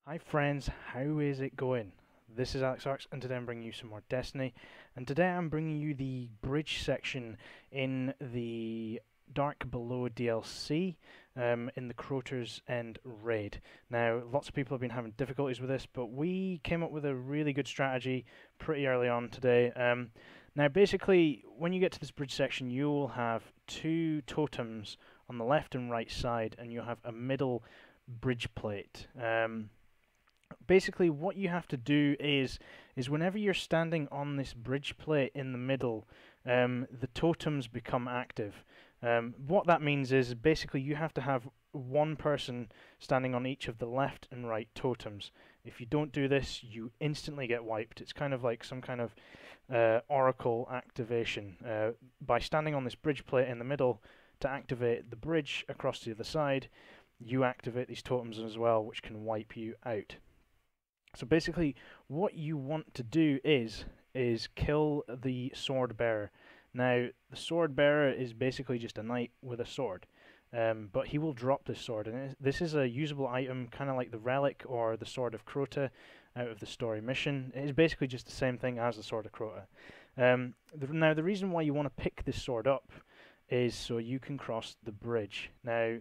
Hi friends, how is it going? This is AleXarcs and today I'm bringing you some more Destiny, and today I'm bringing you the bridge section in the Dark Below DLC in the CROTA'S End raid. Now, lots of people have been having difficulties with this, but we came up with a really good strategy pretty early on today. Now, basically, when you get to this bridge section, you will have two totems on the left and right side, and you'll have a middle bridge plate. Basically what you have to do is whenever you're standing on this bridge plate in the middle, the totems become active. What that means is basically you have to have one person standing on each of the left and right totems. If you don't do this, you instantly get wiped. It's kind of like some kind of oracle activation. By standing on this bridge plate in the middle to activate the bridge across to the other side, you activate these totems as well, which can wipe you out. So basically, what you want to do is kill the sword bearer. Now, the sword bearer is basically just a knight with a sword, but he will drop this sword, and this is a usable item, kind of like the relic or the sword of Crota out of the story mission. It is basically just the same thing as the sword of Crota. Now, the reason why you want to pick this sword up is so you can cross the bridge. Now,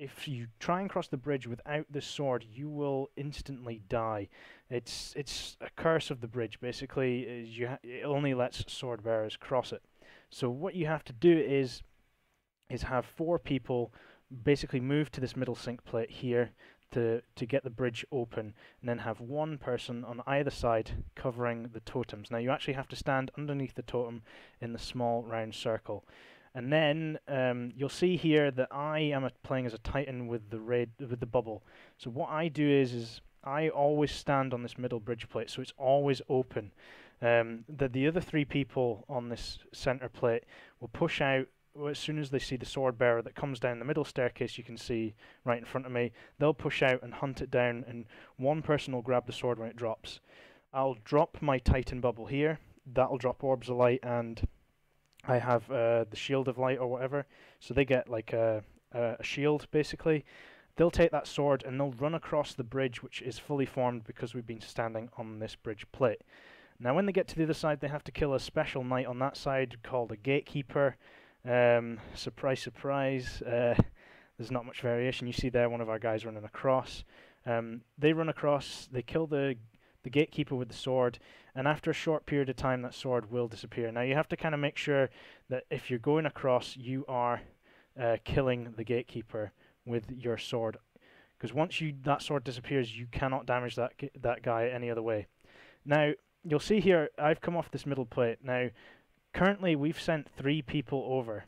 if you try and cross the bridge without this sword, you will instantly die. It's a curse of the bridge. Basically, it only lets sword bearers cross it. So what you have to do is have four people basically move to this middle sink plate here to get the bridge open, and then have one person on either side covering the totems. Now you actually have to stand underneath the totem in the small round circle. And then you'll see here that I am playing as a Titan with the bubble. So what I do is I always stand on this middle bridge plate, so it's always open. The other three people on this center plate will push out as soon as they see the sword bearer that comes down the middle staircase. You can see right in front of me. They'll push out and hunt it down, and one person will grab the sword when it drops. I'll drop my Titan bubble here. That'll drop orbs of light, and I have the shield of light or whatever, so they get like a shield basically. They'll take that sword and they'll run across the bridge, which is fully formed because we've been standing on this bridge plate. Now when they get to the other side, they have to kill a special knight on that side called a gatekeeper. Surprise, surprise, there's not much variation. You see there one of our guys running across. They run across, they kill the gatekeeper with the sword, and after a short period of time that sword will disappear. Now you have to kind of make sure that if you're going across, you are killing the gatekeeper with your sword, because once that sword disappears, you cannot damage that guy any other way. Now you'll see here I've come off this middle plate. Now currently we've sent 3 people over,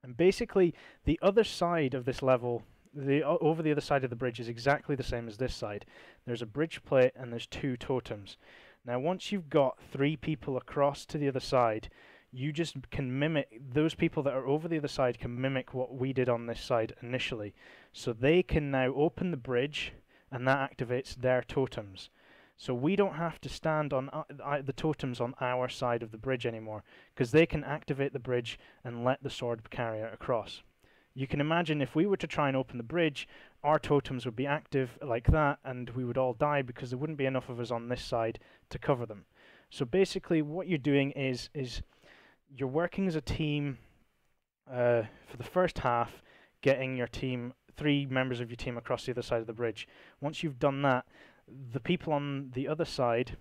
and basically the other side of this level, over the other side of the bridge, is exactly the same as this side. There's a bridge plate and there's 2 totems. Now once you've got 3 people across to the other side, you just can mimic, those people that are over the other side can mimic what we did on this side initially. So they can now open the bridge, and that activates their totems. So we don't have to stand on the totems on our side of the bridge anymore, because they can activate the bridge and let the sword carrier across. You can imagine if we were to try and open the bridge, our totems would be active like that, and we would all die because there wouldn't be enough of us on this side to cover them. So basically what you're doing is you're working as a team for the first half, getting your team, 3 members of your team across the other side of the bridge. Once you've done that, the people on the other side,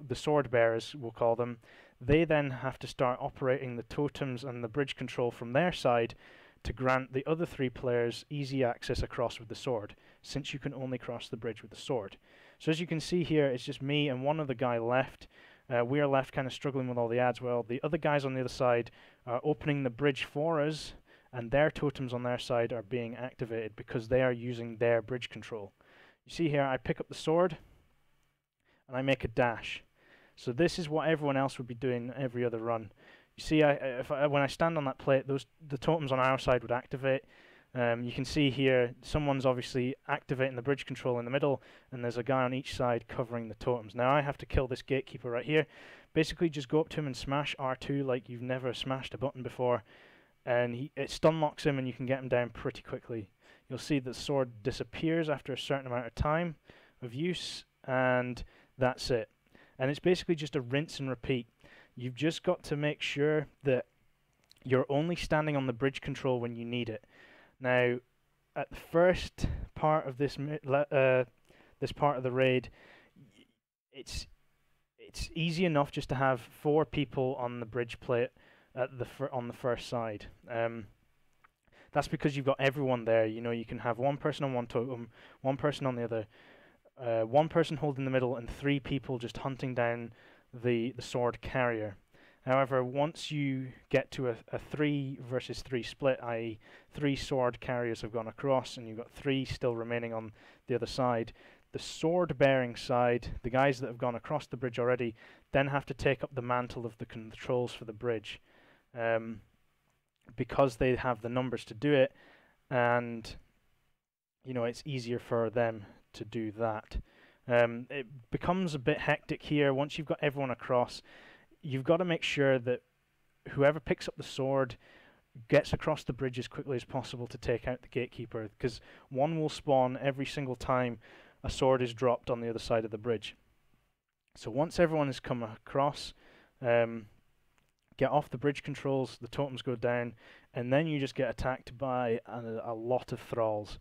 the sword bearers we'll call them, they then have to start operating the totems and the bridge control from their side to grant the other 3 players easy access across with the sword, since you can only cross the bridge with the sword. So as you can see here, it's just me and one other guy left. We are left kind of struggling with all the ads, while the other guys on the other side are opening the bridge for us, and their totems on their side are being activated because they are using their bridge control. You see here, I pick up the sword and I make a dash. So this is what everyone else would be doing every other run. You see, when I stand on that plate, the totems on our side would activate. You can see here, someone's obviously activating the bridge control in the middle, and there's a guy on each side covering the totems. Now I have to kill this gatekeeper right here. Basically just go up to him and smash R2 like you've never smashed a button before, and it stun locks him and you can get him down pretty quickly. You'll see the sword disappears after a certain amount of time, of use, and that's it. And it's basically just a rinse and repeat. You've just got to make sure that you're only standing on the bridge control when you need it. Now, at the first part of this this part of the raid, it's easy enough just to have 4 people on the bridge plate at the on the first side. That's because you've got everyone there. You know, you can have one person on one totem, one person on the other, one person holding the middle, and 3 people just hunting down the sword carrier. However, once you get to a 3 versus 3 split, i.e. 3 sword carriers have gone across and you've got 3 still remaining on the other side, the sword-bearing side, the guys that have gone across the bridge already, then have to take up the mantle of the controls for the bridge, because they have the numbers to do it, and you know, it's easier for them to do that. It becomes a bit hectic here once you've got everyone across. You've got to make sure that whoever picks up the sword gets across the bridge as quickly as possible to take out the gatekeeper, because one will spawn every single time a sword is dropped on the other side of the bridge. So once everyone has come across, get off the bridge controls, the totems go down, and then you just get attacked by a lot of thralls.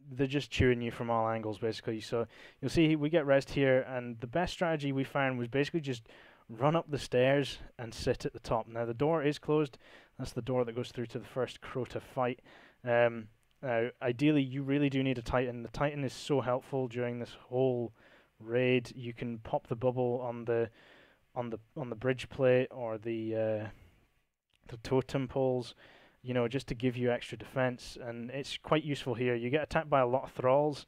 They're just chewing you from all angles, basically. So you'll see we get rest here, and the best strategy we found was basically just run up the stairs and sit at the top. Now the door is closed. That's the door that goes through to the first Crota fight. Now, ideally, you really do need a Titan. The Titan is so helpful during this whole raid. You can pop the bubble on the bridge plate or the totem poles, you know, just to give you extra defense, and it's quite useful here. You get attacked by a lot of thralls,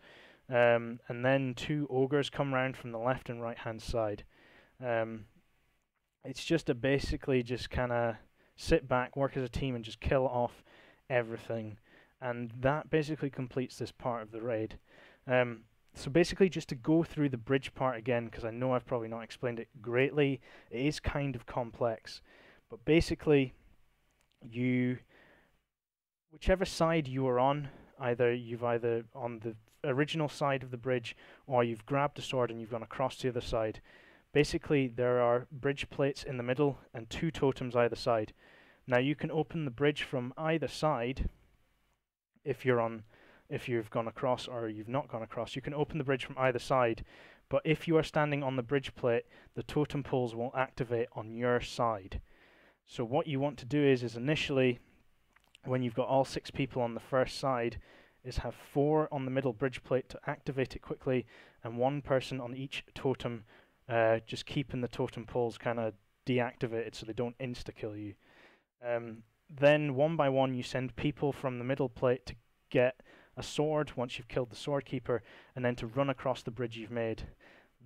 and then 2 ogres come round from the left and right hand side. It's just basically just kind of sit back, work as a team, and just kill off everything, and that basically completes this part of the raid. So basically, just to go through the bridge part again, because I know I've probably not explained it greatly, it is kind of complex, but basically whichever side you are on, you've either on the original side of the bridge, or you've grabbed a sword and you've gone across to the other side. Basically, there are bridge plates in the middle and 2 totems either side. Now you can open the bridge from either side if you've gone across or you've not gone across. You can open the bridge from either side, but if you are standing on the bridge plate, the totem poles will activate on your side. So what you want to do is initially, when you've got all 6 people on the first side, is have 4 on the middle bridge plate to activate it quickly, and 1 person on each totem, just keeping the totem poles kind of deactivated so they don't insta-kill you. Then 1 by 1 you send people from the middle plate to get a sword once you've killed the sword keeper, and then to run across the bridge you've made.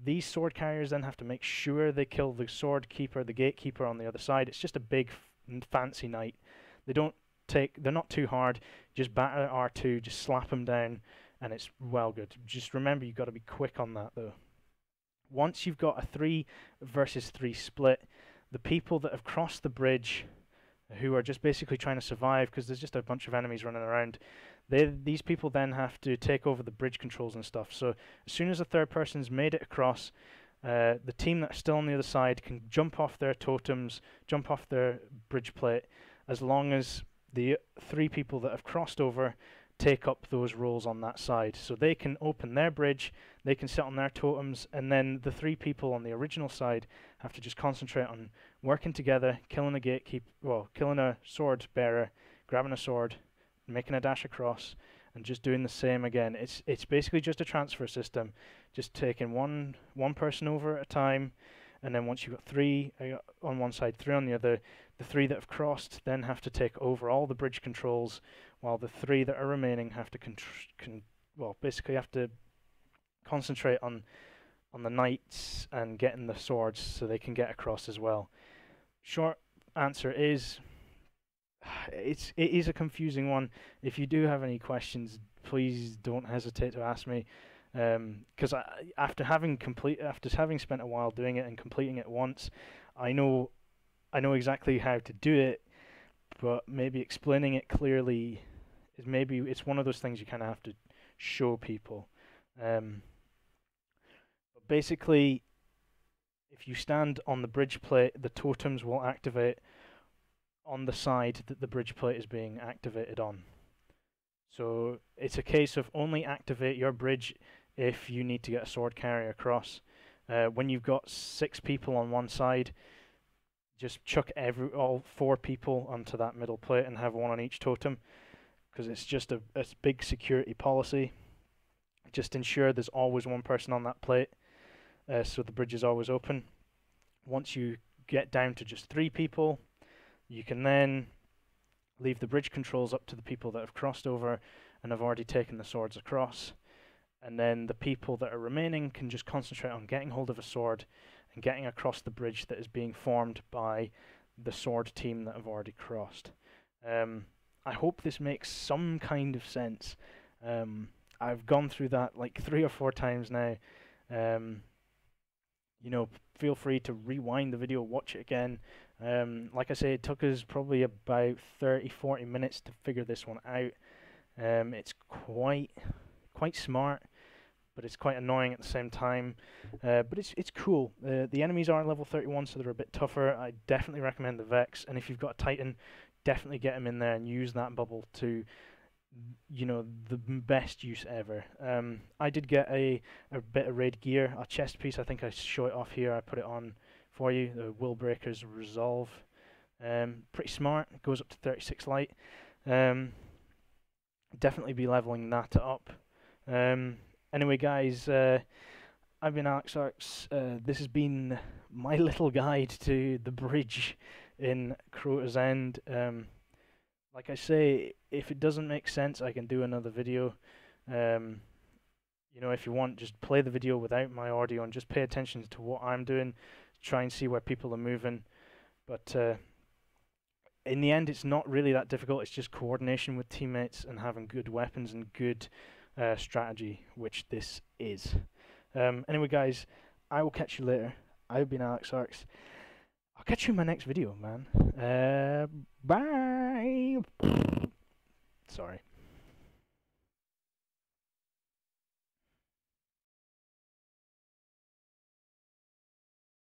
These sword carriers then have to make sure they kill the sword keeper, the gatekeeper on the other side. It's just a big fancy night. They're not too hard. Just batter R2, just slap them down, and it's well good. Just remember, you've got to be quick on that though. Once you've got a 3 versus 3 split, the people that have crossed the bridge, who are just basically trying to survive because there's just a bunch of enemies running around, these people then have to take over the bridge controls and stuff. So as soon as a 3rd person's made it across, the team that's still on the other side can jump off their totems, jump off their bridge plate, as long as the 3 people that have crossed over take up those roles on that side. So they can open their bridge, they can sit on their totems, and then the 3 people on the original side have to just concentrate on working together, killing a gatekeeper, killing a sword bearer, grabbing a sword, making a dash across, and just doing the same again. It's basically just a transfer system, just taking one person over at a time, and then once you've got 3 on one side, 3 on the other, the 3 that have crossed then have to take over all the bridge controls, while the 3 that are remaining have to basically have to concentrate on the knights and getting the swords so they can get across as well. Short answer is, it is a confusing one. If you do have any questions, please don't hesitate to ask me, because after having spent a while doing it and completing it once, I know exactly how to do it, but maybe explaining it clearly it's one of those things you kind of have to show people. But basically, if you stand on the bridge plate, the totems will activate on the side that the bridge plate is being activated on. So it's a case of only activate your bridge if you need to get a sword carrier across. When you've got 6 people on one side, just chuck all 4 people onto that middle plate and have one on each totem, because it's just a big security policy. Just ensure there's always one person on that plate, so the bridge is always open. Once you get down to just 3 people, you can then leave the bridge controls up to the people that have crossed over and have already taken the swords across. And then the people that are remaining can just concentrate on getting hold of a sword and getting across the bridge that is being formed by the sword team that have already crossed. I hope this makes some kind of sense. I've gone through that like 3 or 4 times now. You know, feel free to rewind the video, watch it again. Like I say, it took us probably about 30-40 minutes to figure this one out. It's quite smart, but it's quite annoying at the same time. But it's cool. The enemies are level 31, so they're a bit tougher. I definitely recommend the Vex, and if you've got a Titan, definitely get him in there and use that bubble to, you know, the best use ever. I did get a bit of raid gear, a chest piece. I think I show it off here. I put it on for you. The Willbreaker's Resolve. Pretty smart. It goes up to 36 light. Definitely be leveling that up. Anyway, guys, I've been AleXarcs. This has been my little guide to the bridge in CROTA'S End. Like I say, if it doesn't make sense, I can do another video. You know, if you want, just play the video without my audio and just pay attention to what I'm doing. Try and see where people are moving. But in the end, it's not really that difficult. It's just coordination with teammates and having good weapons and good strategy, which this is. Anyway, guys, I will catch you later. I've been AleXarcs. I'll catch you in my next video, man. Bye. Sorry.